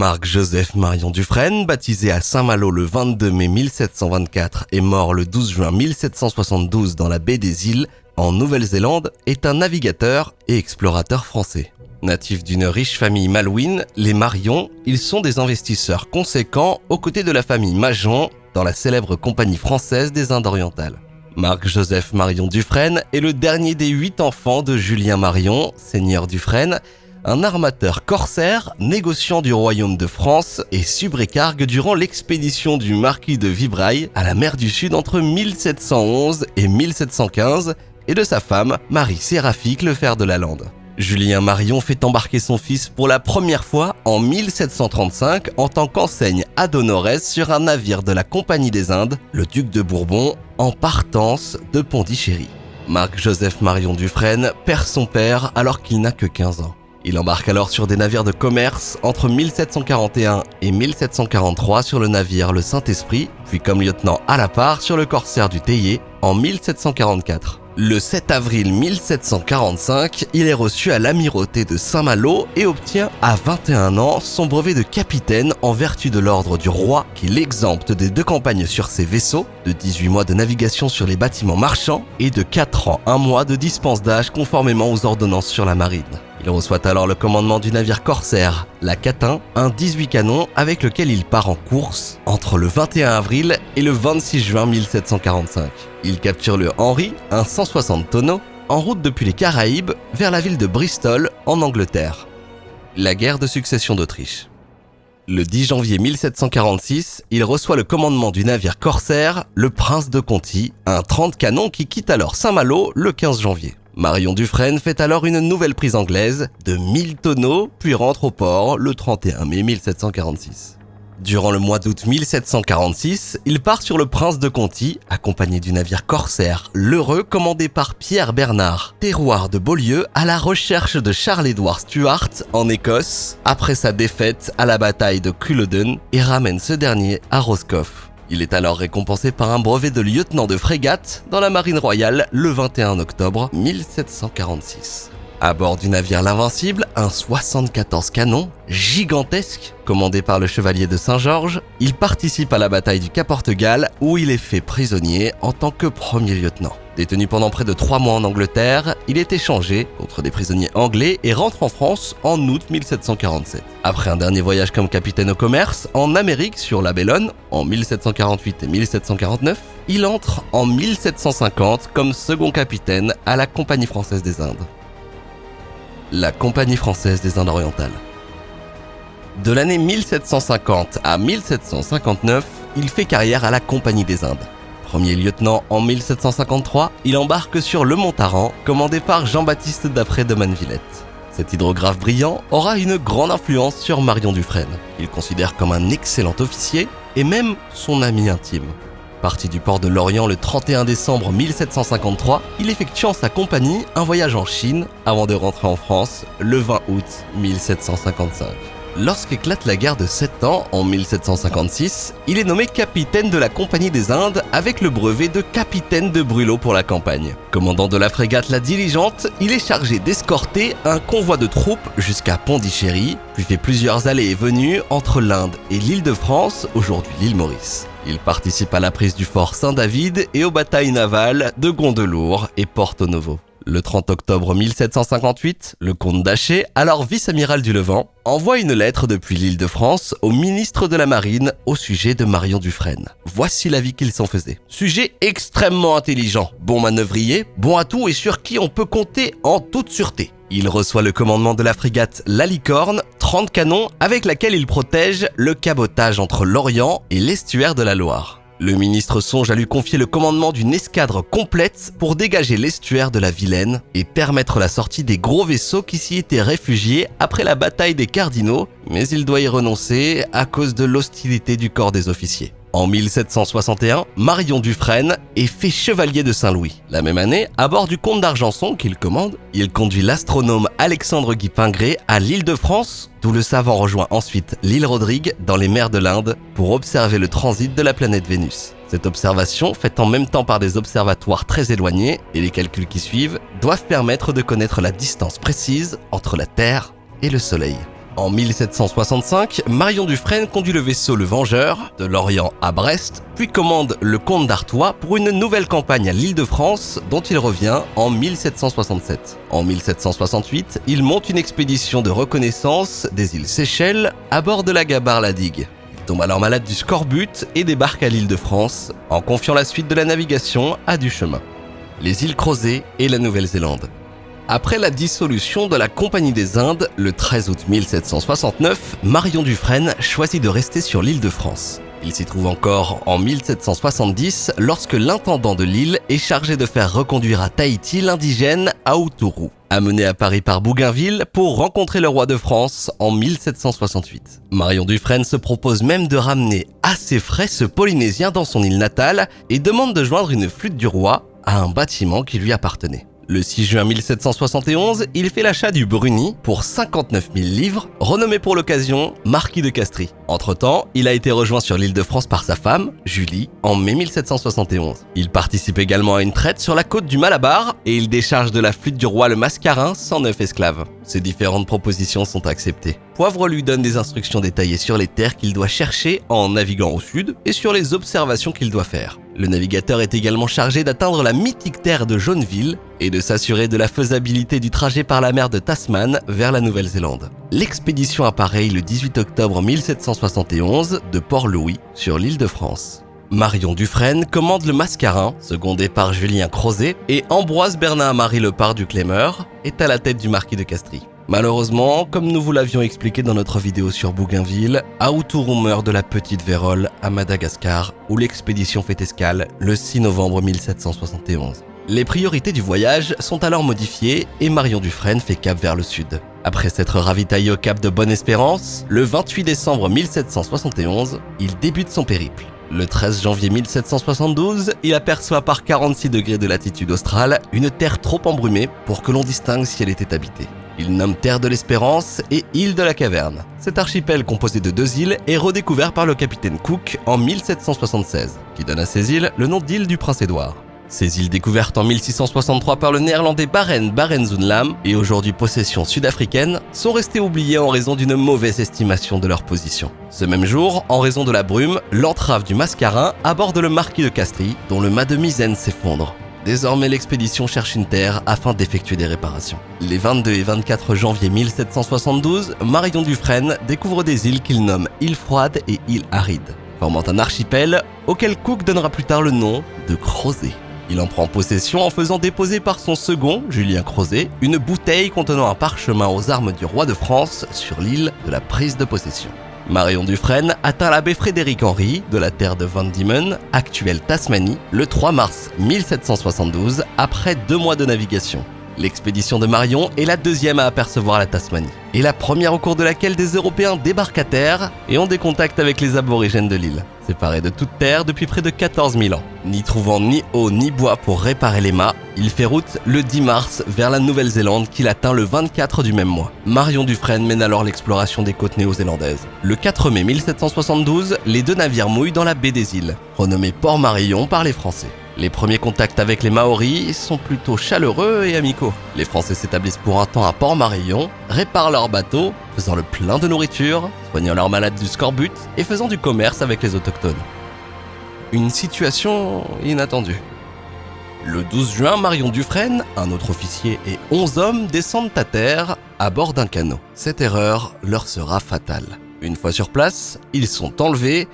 Marc-Joseph Marion Dufresne, baptisé à Saint-Malo le 22 mai 1724 et mort le 12 juin 1772 dans la baie des Îles, en Nouvelle-Zélande, est un navigateur et explorateur français. Natifs d'une riche famille malouine, les Marion, ils sont des investisseurs conséquents aux côtés de la famille Majon dans la célèbre Compagnie française des Indes orientales. Marc-Joseph Marion Dufresne est le dernier des 8 enfants de Julien Marion, seigneur Dufresne, un armateur corsaire, négociant du royaume de France et subrécargue durant l'expédition du marquis de Vibrailles à la mer du Sud entre 1711 et 1715 et de sa femme, Marie Séraphique Lefer de la Lande. Julien Marion fait embarquer son fils pour la première fois en 1735 en tant qu'enseigne adonoresse sur un navire de la Compagnie des Indes, le Duc de Bourbon, en partance de Pondichéry. Marc-Joseph Marion Dufresne perd son père alors qu'il n'a que 15 ans. Il embarque alors sur des navires de commerce entre 1741 et 1743 sur le navire le Saint-Esprit, puis comme lieutenant à la part sur le corsaire du Théier en 1744. Le 7 avril 1745, il est reçu à l'amirauté de Saint-Malo et obtient à 21 ans son brevet de capitaine en vertu de l'ordre du roi qui l'exempte des 2 campagnes sur ses vaisseaux, de 18 mois de navigation sur les bâtiments marchands et de 4 ans, 1 mois de dispense d'âge conformément aux ordonnances sur la marine. Il reçoit alors le commandement du navire corsaire, la Catin, un 18 canons avec lequel il part en course entre le 21 avril et le 26 juin 1745. Il capture le Henry, un 160 tonneaux, en route depuis les Caraïbes vers la ville de Bristol, en Angleterre. La guerre de succession d'Autriche. Le 10 janvier 1746, il reçoit le commandement du navire corsaire, le Prince de Conti, un 30 canons qui quitte alors Saint-Malo le 15 janvier. Marion Dufresne fait alors une nouvelle prise anglaise de 1000 tonneaux, puis rentre au port le 31 mai 1746. Durant le mois d'août 1746, il part sur le Prince de Conti, accompagné du navire corsaire l'Heureux, commandé par Pierre Bernard, terroir de Beaulieu, à la recherche de Charles-Édouard Stuart en Écosse, après sa défaite à la bataille de Culloden, et ramène ce dernier à Roscoff. Il est alors récompensé par un brevet de lieutenant de frégate dans la marine royale le 21 octobre 1746. À bord du navire l'Invincible, un 74 canons, gigantesque, commandé par le chevalier de Saint-Georges, il participe à la bataille du Cap-Portugal où il est fait prisonnier en tant que premier lieutenant. Détenu pendant près de 3 mois en Angleterre, il est échangé contre des prisonniers anglais et rentre en France en août 1747. Après un dernier voyage comme capitaine au commerce en Amérique sur la Bellone en 1748 et 1749, il entre en 1750 comme second capitaine à la Compagnie française des Indes. La Compagnie française des Indes orientales. De l'année 1750 à 1759, il fait carrière à la Compagnie des Indes. Premier lieutenant en 1753, il embarque sur le Montaran, commandé par Jean-Baptiste Dapré de Mannevillette. Cet hydrographe brillant aura une grande influence sur Marion Dufresne. Il considère comme un excellent officier et même son ami intime. Parti du port de Lorient le 31 décembre 1753, il effectue en sa compagnie un voyage en Chine avant de rentrer en France le 20 août 1755. Lorsqu'éclate la guerre de 7 ans en 1756, il est nommé capitaine de la Compagnie des Indes avec le brevet de capitaine de brûlot pour la campagne. Commandant de la frégate La Diligente, il est chargé d'escorter un convoi de troupes jusqu'à Pondichéry, puis fait plusieurs allées et venues entre l'Inde et l'île de France, aujourd'hui l'île Maurice. Il participe à la prise du fort Saint-David et aux batailles navales de Gondelour et Porto Novo. Le 30 octobre 1758, le comte d'Aché, alors vice-amiral du Levant, envoie une lettre depuis l'île de France au ministre de la Marine au sujet de Marion Dufresne. Voici l'avis qu'il s'en faisait. Sujet extrêmement intelligent, bon manœuvrier, bon atout et sur qui on peut compter en toute sûreté. Il reçoit le commandement de la frégate La Licorne, 30 canons, avec laquelle il protège le cabotage entre l'Orient et l'estuaire de la Loire. Le ministre songe à lui confier le commandement d'une escadre complète pour dégager l'estuaire de la Vilaine et permettre la sortie des gros vaisseaux qui s'y étaient réfugiés après la bataille des Cardinaux, mais il doit y renoncer à cause de l'hostilité du corps des officiers. En 1761, Marion Dufresne est fait chevalier de Saint-Louis. La même année, à bord du comte d'Argenson qu'il commande, il conduit l'astronome Alexandre Guy Pingré à l'île de France, d'où le savant rejoint ensuite l'île Rodrigue dans les mers de l'Inde pour observer le transit de la planète Vénus. Cette observation, faite en même temps par des observatoires très éloignés et les calculs qui suivent, doivent permettre de connaître la distance précise entre la Terre et le Soleil. En 1765, Marion Dufresne conduit le vaisseau Le Vengeur de Lorient à Brest, puis commande le comte d'Artois pour une nouvelle campagne à l'Île-de-France dont il revient en 1767. En 1768, il monte une expédition de reconnaissance des îles Seychelles à bord de la Gabarre-Ladigue. Il tombe alors malade du scorbut et débarque à l'Île-de-France en confiant la suite de la navigation à Duchemin. Les îles Crozet et la Nouvelle-Zélande. Après la dissolution de la Compagnie des Indes, le 13 août 1769, Marion Dufresne choisit de rester sur l'île de France. Il s'y trouve encore en 1770 lorsque l'intendant de l'île est chargé de faire reconduire à Tahiti l'indigène Aoutourou, amené à Paris par Bougainville pour rencontrer le roi de France en 1768. Marion Dufresne se propose même de ramener à ses frais ce Polynésien dans son île natale et demande de joindre une flûte du roi à un bâtiment qui lui appartenait. Le 6 juin 1771, il fait l'achat du Bruni pour 59 000 livres, renommé pour l'occasion Marquis de Castries. Entre-temps, il a été rejoint sur l'île de France par sa femme, Julie, en mai 1771. Il participe également à une traite sur la côte du Malabar et il décharge de la flûte du roi le Mascarin 109 esclaves. Ces différentes propositions sont acceptées. Poivre lui donne des instructions détaillées sur les terres qu'il doit chercher en naviguant au sud et sur les observations qu'il doit faire. Le navigateur est également chargé d'atteindre la mythique terre de Jauneville et de s'assurer de la faisabilité du trajet par la mer de Tasman vers la Nouvelle-Zélande. L'expédition appareille le 18 octobre 1771 de Port-Louis sur l'île de France. Marion Dufresne commande le Mascarin, secondé par Julien Crozet, et Ambroise Bernard-Marie Lepard du Clémeur est à la tête du Marquis de Castries. Malheureusement, comme nous vous l'avions expliqué dans notre vidéo sur Bougainville, Aoutourou meurt de la petite vérole à Madagascar, où l'expédition fait escale le 6 novembre 1771. Les priorités du voyage sont alors modifiées et Marion Dufresne fait cap vers le sud. Après s'être ravitaillé au cap de Bonne-Espérance, le 28 décembre 1771, il débute son périple. Le 13 janvier 1772, il aperçoit par 46 degrés de latitude australe une terre trop embrumée pour que l'on distingue si elle était habitée. Il nomme Terre de l'Espérance et Île de la Caverne. Cet archipel composé de 2 îles est redécouvert par le capitaine Cook en 1776, qui donne à ces îles le nom d'île du Prince-Édouard. Ces îles découvertes en 1663 par le néerlandais Barend Barendzoenlam et aujourd'hui possession sud-africaine sont restées oubliées en raison d'une mauvaise estimation de leur position. Ce même jour, en raison de la brume, l'entrave du Mascarin aborde le Marquis de Castries dont le mât de misaine s'effondre. Désormais, l'expédition cherche une terre afin d'effectuer des réparations. Les 22 et 24 janvier 1772, Marion Dufresne découvre des îles qu'il nomme îles froides et îles arides, formant un archipel auquel Cook donnera plus tard le nom de Crozet. Il en prend possession en faisant déposer par son second, Julien Crozet, une bouteille contenant un parchemin aux armes du roi de France sur l'île de la prise de possession. Marion Dufresne atteint la baie Frédéric-Henry de la terre de Van Diemen, actuelle Tasmanie, le 3 mars 1772, après 2 mois de navigation. L'expédition de Marion est la deuxième à apercevoir la Tasmanie, et la première au cours de laquelle des Européens débarquent à terre et ont des contacts avec les aborigènes de l'île. Séparé de toute terre depuis près de 14 000 ans. N'y trouvant ni eau ni bois pour réparer les mâts, il fait route le 10 mars vers la Nouvelle-Zélande qu'il atteint le 24 du même mois. Marion Dufresne mène alors l'exploration des côtes néo-zélandaises. Le 4 mai 1772, les 2 navires mouillent dans la baie des îles, renommée Port-Marion par les Français. Les premiers contacts avec les Maoris sont plutôt chaleureux et amicaux. Les Français s'établissent pour un temps à Port-Marion, réparent leur bateau, faisant le plein de nourriture, soignant leurs malades du scorbut et faisant du commerce avec les autochtones. Une situation inattendue. Le 12 juin, Marion Dufresne, un autre officier et 11 hommes descendent à terre à bord d'un canot. Cette erreur leur sera fatale. Une fois sur place, ils sont enlevés,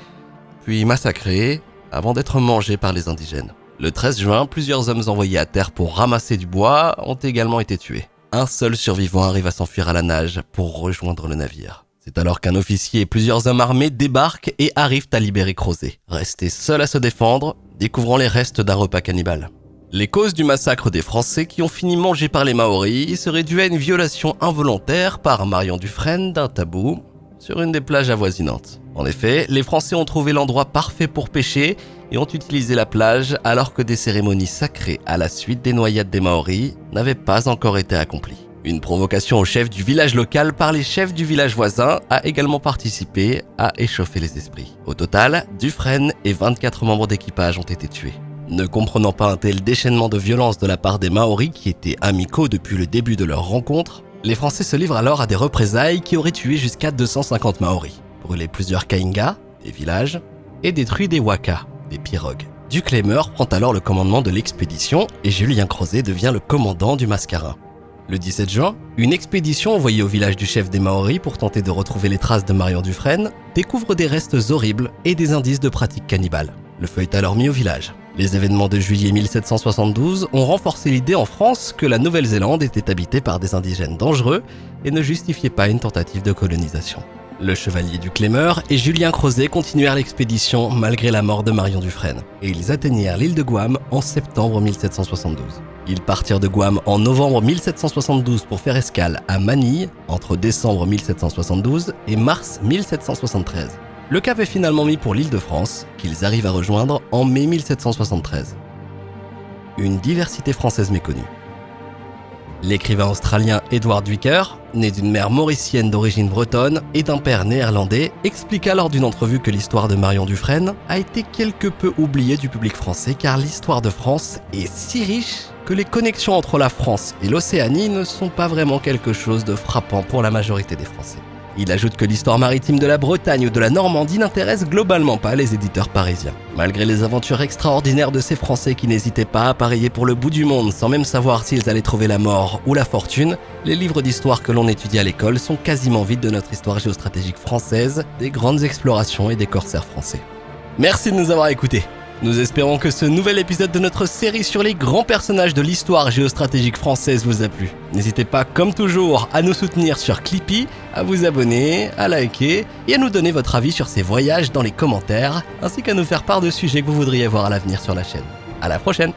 puis massacrés, avant d'être mangés par les indigènes. Le 13 juin, plusieurs hommes envoyés à terre pour ramasser du bois ont également été tués. Un seul survivant arrive à s'enfuir à la nage pour rejoindre le navire. C'est alors qu'un officier et plusieurs hommes armés débarquent et arrivent à libérer Crozet, resté seul à se défendre, découvrant les restes d'un repas cannibale. Les causes du massacre des Français qui ont fini mangés par les Maoris seraient dues à une violation involontaire par Marion Dufresne d'un tabou sur une des plages avoisinantes. En effet, les Français ont trouvé l'endroit parfait pour pêcher et ont utilisé la plage alors que des cérémonies sacrées à la suite des noyades des Maoris n'avaient pas encore été accomplies. Une provocation au chef du village local par les chefs du village voisin a également participé à échauffer les esprits. Au total, Dufresne et 24 membres d'équipage ont été tués. Ne comprenant pas un tel déchaînement de violence de la part des Maoris qui étaient amicaux depuis le début de leur rencontre, Les Français se livrent alors à des représailles qui auraient tué jusqu'à 250 Maoris, brûlé plusieurs Kaingas, des villages, et détruit des Wakas, des pirogues. Duclémeur prend alors le commandement de l'expédition et Julien Crozet devient le commandant du Mascarin. Le 17 juin, une expédition envoyée au village du chef des Maoris pour tenter de retrouver les traces de Marion Dufresne découvre des restes horribles et des indices de pratiques cannibales. Le feu est alors mis au village. Les événements de juillet 1772 ont renforcé l'idée en France que la Nouvelle-Zélande était habitée par des indigènes dangereux et ne justifiait pas une tentative de colonisation. Le chevalier Duclémeur et Julien Crozet continuèrent l'expédition malgré la mort de Marion Dufresne et ils atteignirent l'île de Guam en septembre 1772. Ils partirent de Guam en novembre 1772 pour faire escale à Manille entre décembre 1772 et mars 1773. Le cap est finalement mis pour l'île de France, qu'ils arrivent à rejoindre en mai 1773. Une diversité française méconnue. L'écrivain australien Edward Wicker, né d'une mère mauricienne d'origine bretonne et d'un père néerlandais, expliqua lors d'une entrevue que l'histoire de Marion Dufresne a été quelque peu oubliée du public français car l'histoire de France est si riche que les connexions entre la France et l'Océanie ne sont pas vraiment quelque chose de frappant pour la majorité des Français. Il ajoute que l'histoire maritime de la Bretagne ou de la Normandie n'intéresse globalement pas les éditeurs parisiens. Malgré les aventures extraordinaires de ces Français qui n'hésitaient pas à parier pour le bout du monde sans même savoir s'ils allaient trouver la mort ou la fortune, les livres d'histoire que l'on étudie à l'école sont quasiment vides de notre histoire géostratégique française, des grandes explorations et des corsaires français. Merci de nous avoir écoutés. Nous espérons que ce nouvel épisode de notre série sur les grands personnages de l'histoire géostratégique française vous a plu. N'hésitez pas, comme toujours, à nous soutenir sur Clippy, à vous abonner, à liker et à nous donner votre avis sur ces voyages dans les commentaires, ainsi qu'à nous faire part de sujets que vous voudriez voir à l'avenir sur la chaîne. À la prochaine!